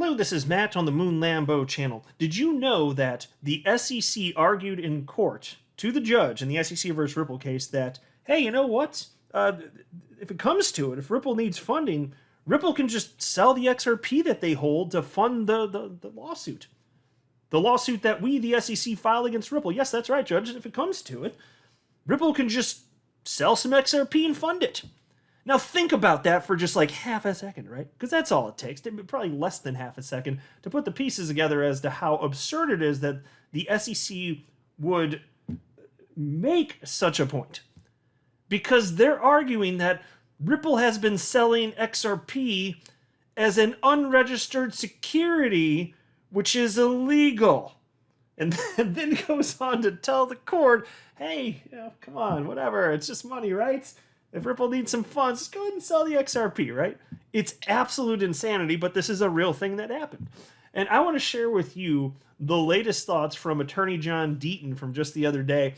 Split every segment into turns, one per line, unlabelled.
Hello, this is Matt on the Moon Lambo channel. Did you know that the SEC argued in court to the judge in the SEC versus Ripple case that, hey, you know what? If it comes to it, if Ripple needs funding, Ripple can just sell the XRP that they hold to fund the lawsuit. The lawsuit that we, the SEC, filed against Ripple. Yes, that's right, Judge. If it comes to it, Ripple can just sell some XRP and fund it. Now think about that for just like half a second, right? Because that's all it takes, probably less than half a second, to put the pieces together as to how absurd it is that the SEC would make such a point. Because they're arguing that Ripple has been selling XRP as an unregistered security, which is illegal. And then goes on to tell the court, hey, come on, whatever, it's just money, right? If Ripple needs some funds, just go ahead and sell the XRP, right? It's absolute insanity, but this is a real thing that happened. And I want to share with you the latest thoughts from Attorney John Deaton from just the other day.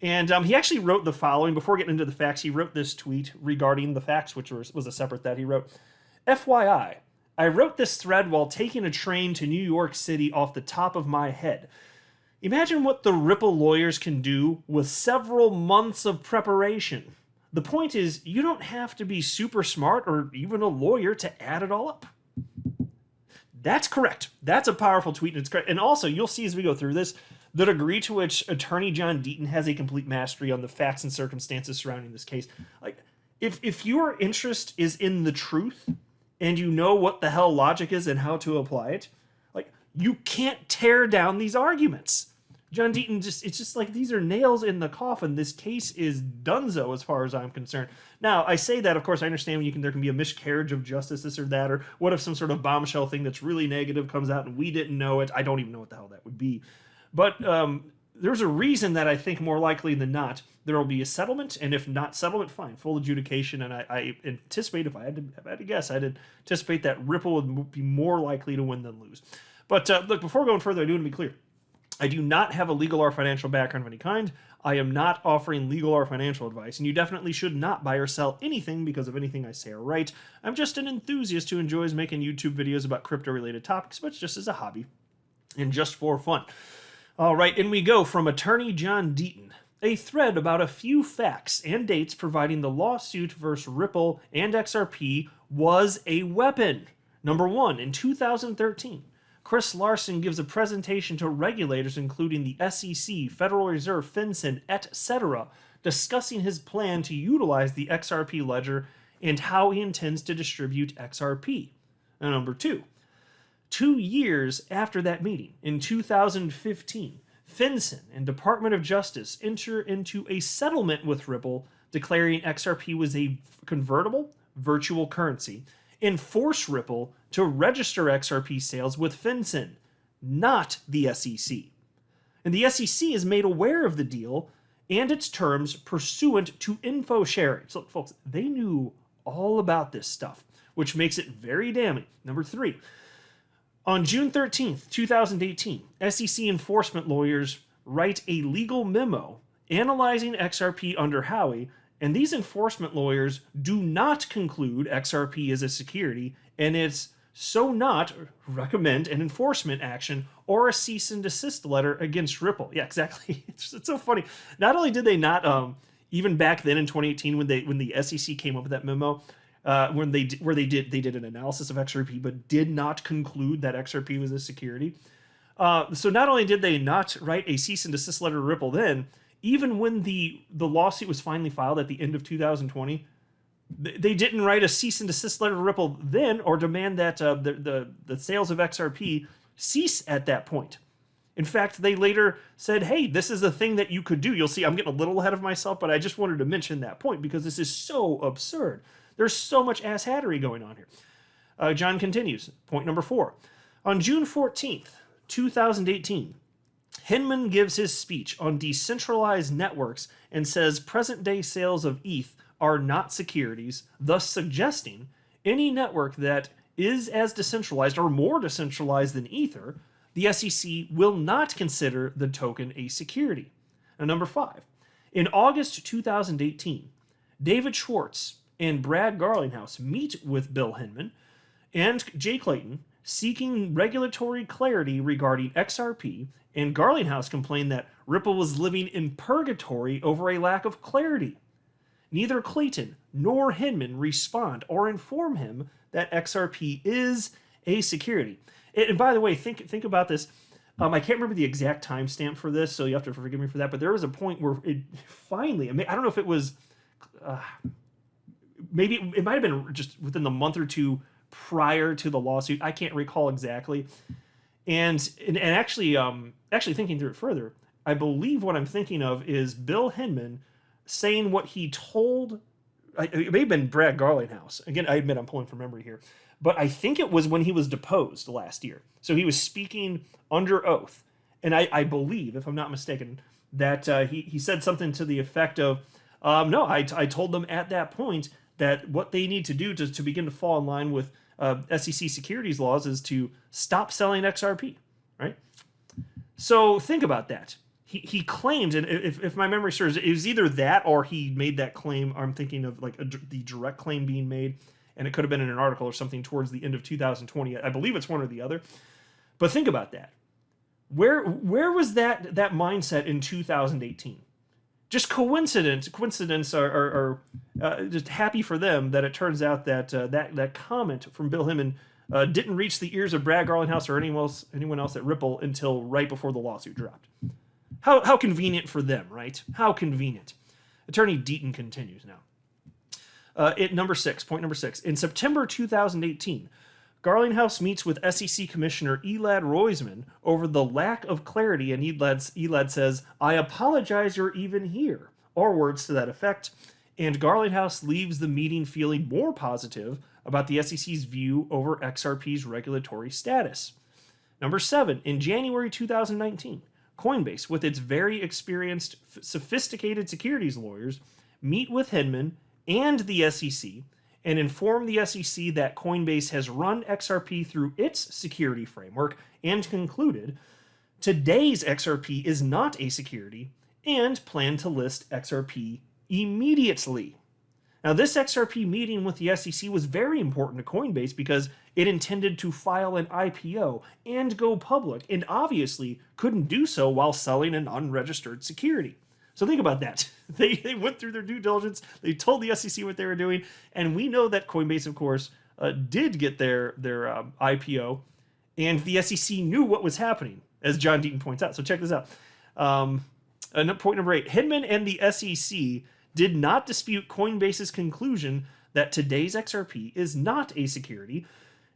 And he actually wrote the following. Before getting into the facts, he wrote this tweet regarding the facts, which was a separate that he wrote. FYI, I wrote this thread while taking a train to New York City off the top of my head. Imagine what the Ripple lawyers can do with several months of preparation. The point is, you don't have to be super smart or even a lawyer to add it all up. That's correct. That's a powerful tweet, and it's correct. And also, you'll see as we go through this, the degree to which Attorney John Deaton has a complete mastery on the facts and circumstances surrounding this case. Like, if your interest is in the truth, and you know what the hell logic is and how to apply it, like, you can't tear down these arguments. John Deaton it's just like these are nails in the coffin. This case is donezo as far as I'm concerned. Now, I say that, of course, I understand there can be a miscarriage of justice, this or that, or what if some sort of bombshell thing that's really negative comes out and we didn't know it? I don't even know what the hell that would be. But there's a reason that I think more likely than not there will be a settlement, and if not settlement, fine, full adjudication. And I anticipate, if I had to guess, I'd anticipate that Ripple would be more likely to win than lose. But look, before going further, I do want to be clear. I do not have a legal or financial background of any kind. I am not offering legal or financial advice, and you definitely should not buy or sell anything because of anything I say or write. I'm just an enthusiast who enjoys making YouTube videos about crypto-related topics, but just as a hobby and just for fun. All right, in we go from Attorney John Deaton. A thread about a few facts and dates providing the lawsuit versus Ripple and XRP was a weapon. Number 1, in 2013. Chris Larson gives a presentation to regulators including the SEC, Federal Reserve, FinCEN, etc., discussing his plan to utilize the XRP ledger and how he intends to distribute XRP. And number 2, 2 years after that meeting, in 2015, FinCEN and Department of Justice enter into a settlement with Ripple declaring XRP was a convertible virtual currency and force Ripple to register XRP sales with FinCEN, not the SEC. And the SEC is made aware of the deal and its terms pursuant to info sharing. So, folks, they knew all about this stuff, which makes it very damning. Number 3, on June 13th, 2018, SEC enforcement lawyers write a legal memo analyzing XRP under Howey, and these enforcement lawyers do not conclude XRP is a security, and it's so not recommend an enforcement action or a cease and desist letter against Ripple. Yeah, exactly. It's so funny. Not only did they not, even back then in 2018 when the SEC came up with that memo, where they did an analysis of XRP, but did not conclude that XRP was a security. So not only did they not write a cease and desist letter to Ripple then, even when the lawsuit was finally filed at the end of 2020, they didn't write a cease and desist letter to Ripple then or demand that the sales of XRP cease at that point. In fact, they later said, hey, this is a thing that you could do. You'll see I'm getting a little ahead of myself, but I just wanted to mention that point because this is so absurd. There's so much asshattery going on here. John continues. Point number 4. On June 14th, 2018, Hinman gives his speech on decentralized networks and says present-day sales of ETH are not securities, thus suggesting any network that is as decentralized or more decentralized than Ether, the SEC will not consider the token a security. Now, number 5. In August 2018, David Schwartz and Brad Garlinghouse meet with Bill Hinman and Jay Clayton seeking regulatory clarity regarding XRP, and Garlinghouse complained that Ripple was living in purgatory over a lack of clarity. Neither Clayton nor Hinman respond or inform him that XRP is a security. And by the way, think about this. I can't remember the exact timestamp for this, so you have to forgive me for that. But there was a point where it finally, I don't know if it was, maybe it might have been just within the month or two prior to the lawsuit. I can't recall exactly. And actually thinking through it further, I believe what I'm thinking of is Bill Hinman saying what he told. It may have been Brad Garlinghouse. Again, I admit I'm pulling from memory here, but I think it was when he was deposed last year. So he was speaking under oath, and I believe, if I'm not mistaken, that he said something to the effect of, "No, I told them at that point that what they need to do to begin to fall in line with SEC securities laws is to stop selling XRP." Right. So think about that. He claimed, and if my memory serves, it was either that or he made that claim. I'm thinking of like the direct claim being made, and it could have been in an article or something towards the end of 2020. I believe it's one or the other. But think about that. Where was that mindset in 2018? Just coincidence are just happy for them that it turns out that that comment from Bill Hinman didn't reach the ears of Brad Garlinghouse or anyone else at Ripple until right before the lawsuit dropped. How convenient for them, right? How convenient. Attorney Deaton continues now. Point number six. In September 2018, Garlinghouse meets with SEC Commissioner Elad Roisman over the lack of clarity, and Elad says, "I apologize you're even here," or words to that effect, and Garlinghouse leaves the meeting feeling more positive about the SEC's view over XRP's regulatory status. Number 7. In January 2019, Coinbase, with its very experienced, sophisticated securities lawyers, meet with Hinman and the SEC and inform the SEC that Coinbase has run XRP through its security framework and concluded today's XRP is not a security and plan to list XRP immediately. Now, this XRP meeting with the SEC was very important to Coinbase because it intended to file an IPO and go public, and obviously couldn't do so while selling an unregistered security. So think about that. They went through their due diligence, they told the SEC what they were doing, and we know that Coinbase, of course, did get their IPO, and the SEC knew what was happening, as John Deaton points out. So check this out. Point number 8. Hinman and the SEC did not dispute Coinbase's conclusion that today's XRP is not a security,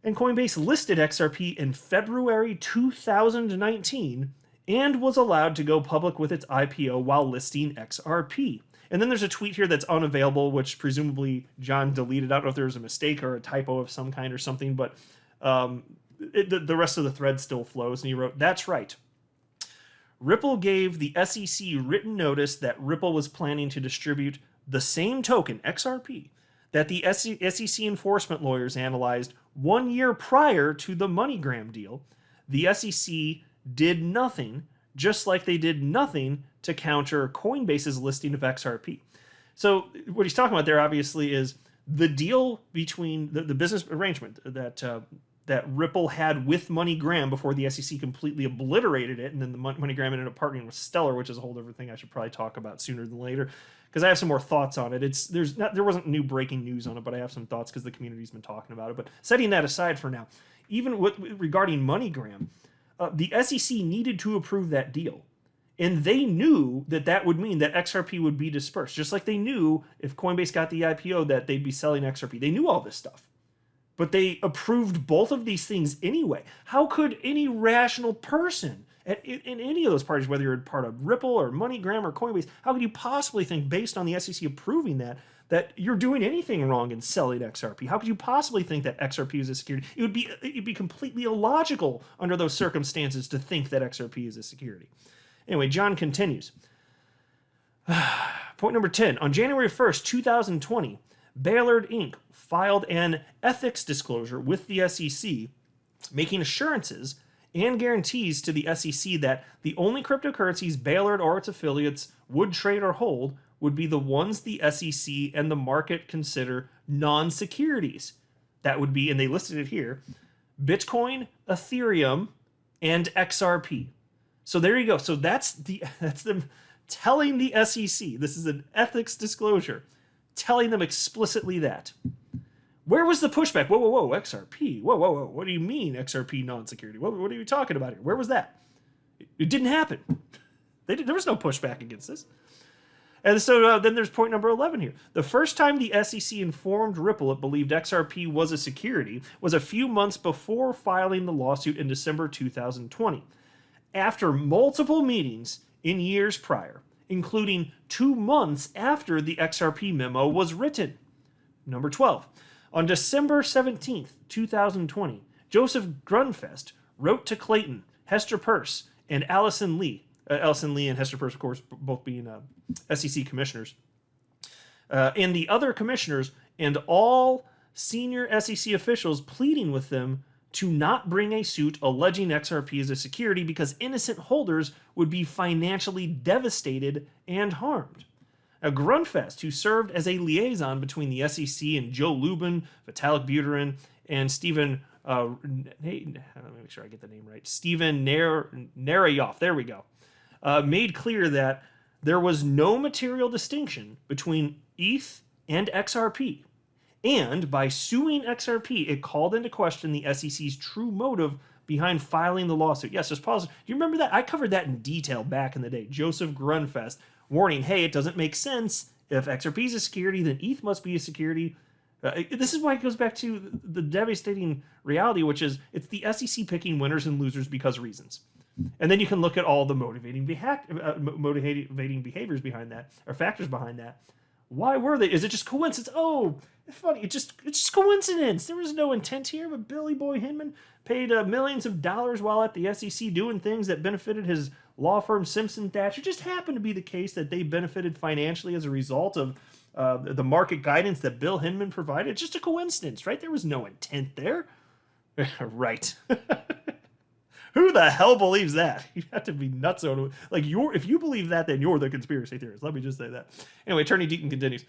and Coinbase listed XRP in February 2019 and was allowed to go public with its IPO while listing XRP. And then there's a tweet here that's unavailable, which presumably John deleted. I don't know if there was a mistake or a typo of some kind or something, but the rest of the thread still flows, and he wrote, "That's right. Ripple gave the SEC written notice that Ripple was planning to distribute the same token, XRP, that the SEC enforcement lawyers analyzed 1 year prior to the MoneyGram deal. The SEC did nothing, just like they did nothing to counter Coinbase's listing of XRP." So what he's talking about there, obviously, is the deal between the business arrangement that Ripple had with MoneyGram before the SEC completely obliterated it, and then the MoneyGram ended up partnering with Stellar, which is a whole different thing I should probably talk about sooner than later, because I have some more thoughts on it. There wasn't new breaking news on it, but I have some thoughts because the community's been talking about it. But setting that aside for now, even regarding MoneyGram, the SEC needed to approve that deal. And they knew that would mean that XRP would be dispersed, just like they knew if Coinbase got the IPO that they'd be selling XRP. They knew all this stuff. But they approved both of these things anyway. How could any rational person in any of those parties, whether you're part of Ripple or MoneyGram or Coinbase, how could you possibly think, based on the SEC approving that you're doing anything wrong in selling XRP? How could you possibly think that XRP is a security? It'd be completely illogical under those circumstances to think that XRP is a security. Anyway, John continues. Point number 10. On January 1st, 2020, Ballard Inc. filed an ethics disclosure with the SEC, making assurances and guarantees to the SEC that the only cryptocurrencies Ballard or its affiliates would trade or hold would be the ones the SEC and the market consider non-securities. That would be, and they listed it here, Bitcoin, Ethereum, and XRP. So there you go. So that's them telling the SEC. This is an ethics disclosure, telling them explicitly that. Where was the pushback? Whoa, XRP. Whoa. What do you mean XRP non-security? What are you talking about here? Where was that? It didn't happen. There was no pushback against this. And so then there's point number 11 here. The first time the SEC informed Ripple it believed XRP was a security was a few months before filing the lawsuit in December 2020. After multiple meetings in years prior, including 2 months after the XRP memo was written. Number 12. On December 17th, 2020, Joseph Grunfest wrote to Clayton, Hester Peirce, and Allison Lee. Allison Lee and Hester Peirce, of course, both being SEC commissioners. And the other commissioners and all senior SEC officials pleading with them to not bring a suit alleging XRP as a security because innocent holders would be financially devastated and harmed. Grunfest, who served as a liaison between the SEC and Joe Lubin, Vitalik Buterin, and Stephen, let me make sure I get the name right, Stephen Narayoff, there we go, made clear that there was no material distinction between ETH and XRP. And by suing XRP, it called into question the SEC's true motive behind filing the lawsuit. Yes, just pause. Do you remember that? I covered that in detail back in the day. Joseph Grunfest warning, hey, it doesn't make sense. If XRP is a security, then ETH must be a security. This is why it goes back to the devastating reality, which is it's the SEC picking winners and losers because of reasons. And then you can look at all the motivating behaviors behind that, or factors behind that. Why were they? Is it just coincidence? Oh, it's funny. It's just coincidence. There was no intent here, but Billy Boy Hinman paid millions of dollars while at the SEC doing things that benefited his law firm Simpson Thacher. It just happened to be the case that they benefited financially as a result of the market guidance that Bill Hinman provided. It's just a coincidence, right? There was no intent there. Right. Who the hell believes that? You have to be nuts on it. Like, if you believe that, then you're the conspiracy theorist. Let me just say that. Anyway, Attorney Deaton continues.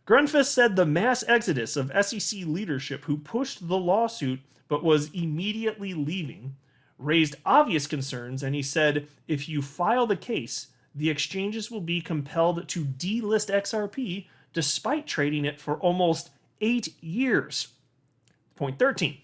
Grunfest said the mass exodus of SEC leadership who pushed the lawsuit but was immediately leaving raised obvious concerns, and he said, if you file the case, the exchanges will be compelled to delist XRP despite trading it for almost 8 years. Point 13.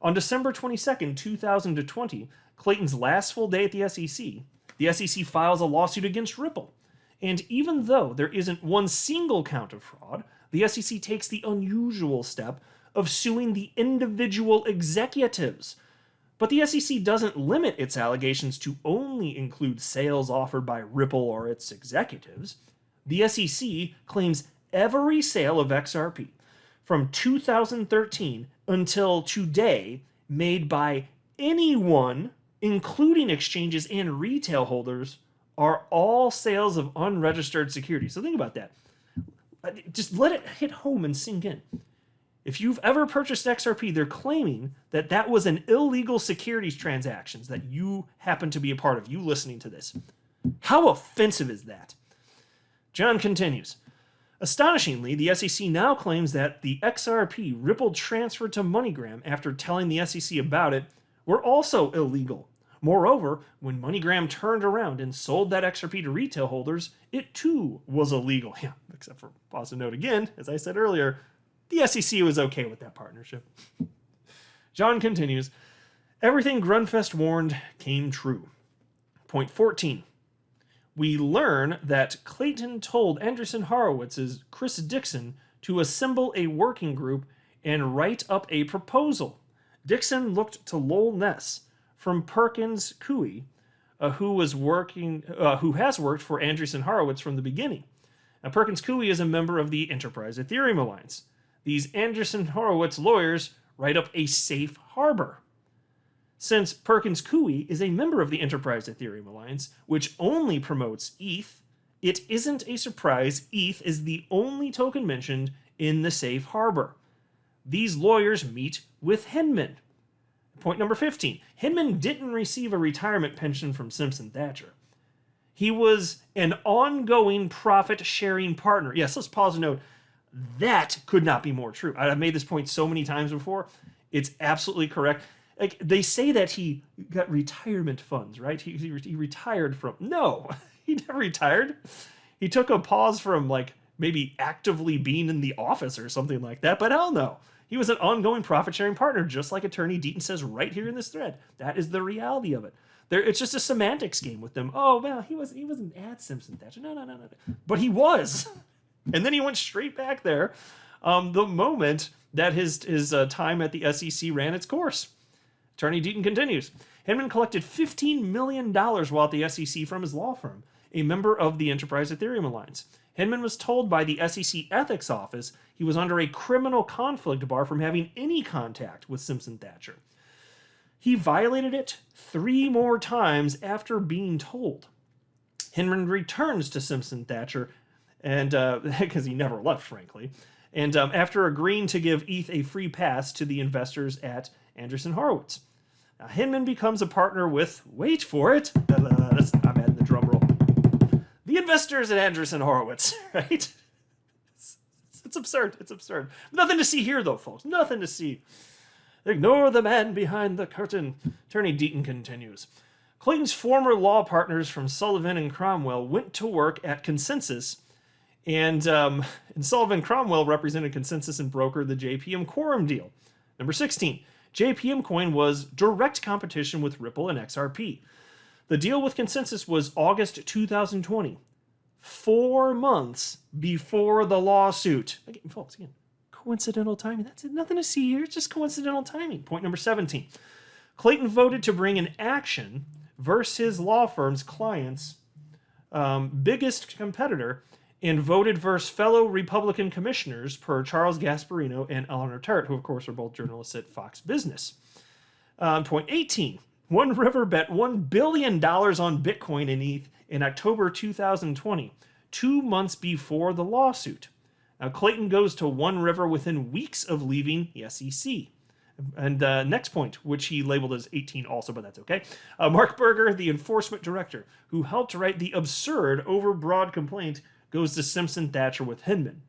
On December 22nd, 2020, Clayton's last full day at the SEC files a lawsuit against Ripple. And even though there isn't one single count of fraud, the SEC takes the unusual step of suing the individual executives. But the SEC doesn't limit its allegations to only include sales offered by Ripple or its executives. The SEC claims every sale of XRP from 2013 until today made by anyone, including exchanges and retail holders, are all sales of unregistered securities. So think about that. Just let it hit home and sink in. If you've ever purchased XRP, they're claiming that that was an illegal securities transactions that you happen to be a part of, you listening to this. How offensive is that? John continues. Astonishingly, the SEC now claims that the XRP Ripple transferred to MoneyGram after telling the SEC about it were also illegal. Moreover, when MoneyGram turned around and sold that XRP to retail holders, it too was illegal. Yeah, except for, pause and note again, as I said earlier, the SEC was okay with that partnership. John continues, everything Grunfest warned came true. Point 14. We learn that Clayton told Andreessen Horowitz's Chris Dixon to assemble a working group and write up a proposal. Dixon looked to Lowell Ness from Perkins Coie, who has worked for Andreessen Horowitz from the beginning. Now, Perkins Coie is a member of the Enterprise Ethereum Alliance. These Andreessen Horowitz lawyers write up a safe harbor. Since Perkins Coie is a member of the Enterprise Ethereum Alliance, which only promotes ETH, it isn't a surprise ETH is the only token mentioned in the safe harbor. These lawyers meet with Hinman. Point number 15. Hinman didn't receive a retirement pension from Simpson Thacher. He was an ongoing profit-sharing partner. Yes, let's pause and note. That could not be more true. I've made this point so many times before. It's absolutely correct. like they say that he got retirement funds, right? He retired from, no, he never retired. He took a pause from like maybe actively being in the office or something like that, but hell no. He was an ongoing profit-sharing partner, just like Attorney Deaton says right here in this thread. That is the reality of it. It's just a semantics game with them. Oh, well, he wasn't at Simpson Thatcher. No. But he was. And then he went straight back there the moment that his time at the SEC ran its course. Attorney Deaton continues. Hinman collected $15 million while at the SEC from his law firm, a member of the Enterprise Ethereum Alliance. Hinman was told by the SEC Ethics Office he was under a criminal conflict bar from having any contact with Simpson Thatcher. He violated it 3 more times after being told. Hinman returns to Simpson Thatcher, and because he never left, frankly, and after agreeing to give ETH a free pass to the investors at Andreessen Horowitz. Now, Hinman becomes a partner with, wait for it, I'm adding the drum roll, the investors at Andreessen Horowitz, right? It's absurd. It's absurd. Nothing to see here, though, folks. Nothing to see. Ignore the man behind the curtain. Attorney Deaton continues. Clayton's former law partners from Sullivan and Cromwell went to work at Consensus, and Sullivan Cromwell represented Consensus and brokered the JPM Quorum deal. Number 16. JPM Coin was direct competition with Ripple and XRP. The deal with Consensus was August 2020, 4 months before the lawsuit. Again, folks, again, coincidental timing. That's it. Nothing to see here. It's just coincidental timing. Point number 17. Clayton voted to bring an action versus his law firm's client's biggest competitor and voted versus fellow Republican commissioners per Charles Gasparino and Eleanor Tart, who, of course, are both journalists at Fox Business. Point 18. One River bet $1 billion on Bitcoin and ETH in October 2020, 2 months before the lawsuit. Now, Clayton goes to One River within weeks of leaving the SEC. And next point, which he labeled as 18 also, but that's okay. Mark Berger, the enforcement director, who helped write the absurd, overbroad complaint, goes to Simpson Thatcher with Hinman.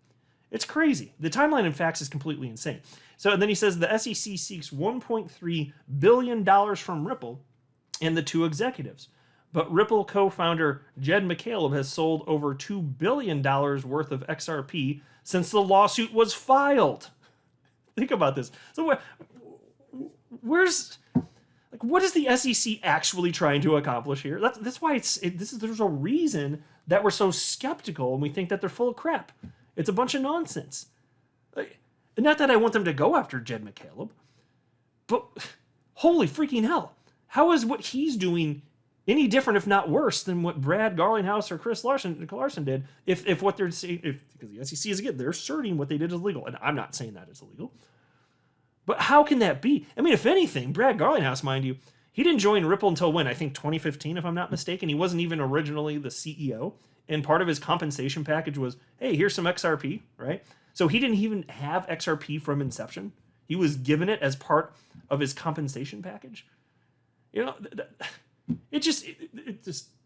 It's crazy. The timeline in facts is completely insane. So and then he says the SEC seeks $1.3 billion from Ripple and the 2 executives. But Ripple co-founder Jed McCaleb has sold over $2 billion worth of XRP since the lawsuit was filed. Think about this. So what is the SEC actually trying to accomplish here? That's why there's a reason that we're so skeptical and we think that they're full of crap. It's a bunch of nonsense. Not that I want them to go after Jed McCaleb, but holy freaking hell. How is what he's doing any different, if not worse, than what Brad Garlinghouse or Chris Larson did? If what they're saying, because the SEC is, again, they're asserting what they did is illegal, and I'm not saying that is illegal. But how can that be? I mean, if anything, Brad Garlinghouse, mind you, he didn't join Ripple until when? I think 2015, if I'm not mistaken. He wasn't even originally the CEO, and part of his compensation package was, hey, here's some XRP, right? So he didn't even have XRP from inception. He was given it as part of his compensation package. You know, it just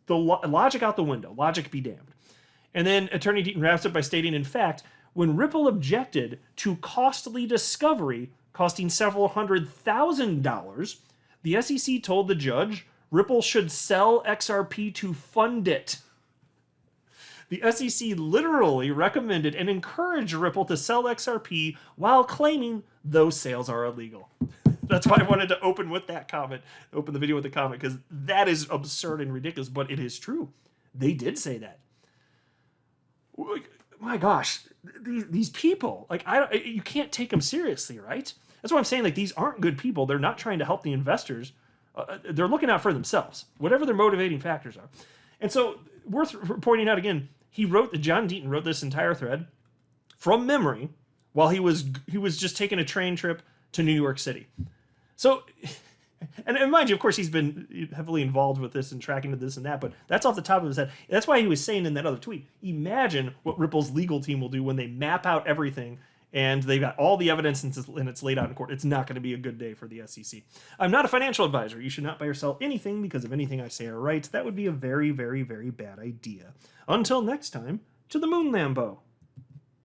the logic out the window. Logic be damned. And then Attorney Deaton wraps up by stating, in fact, when Ripple objected to costly discovery costing several $100,000, the SEC told the judge Ripple should sell XRP to fund it. The SEC literally recommended and encouraged Ripple to sell XRP while claiming those sales are illegal. That's why I wanted to open with that comment, open the video with the comment, because that is absurd and ridiculous, but it is true. They did say that. My gosh, these people, you can't take them seriously, right? That's why I'm saying, these aren't good people. They're not trying to help the investors. They're looking out for themselves, whatever their motivating factors are. And so, worth pointing out again, John Deaton wrote this entire thread from memory while he was just taking a train trip to New York City. So, and mind you, of course, he's been heavily involved with this and tracking to this and that, but that's off the top of his head. That's why he was saying in that other tweet, imagine what Ripple's legal team will do when they map out everything and they've got all the evidence and it's laid out in court. It's not going to be a good day for the SEC. I'm not a financial advisor. You should not buy or sell anything because of anything I say or write. That would be a very, very, very bad idea. Until next time, to the moon, Lambo.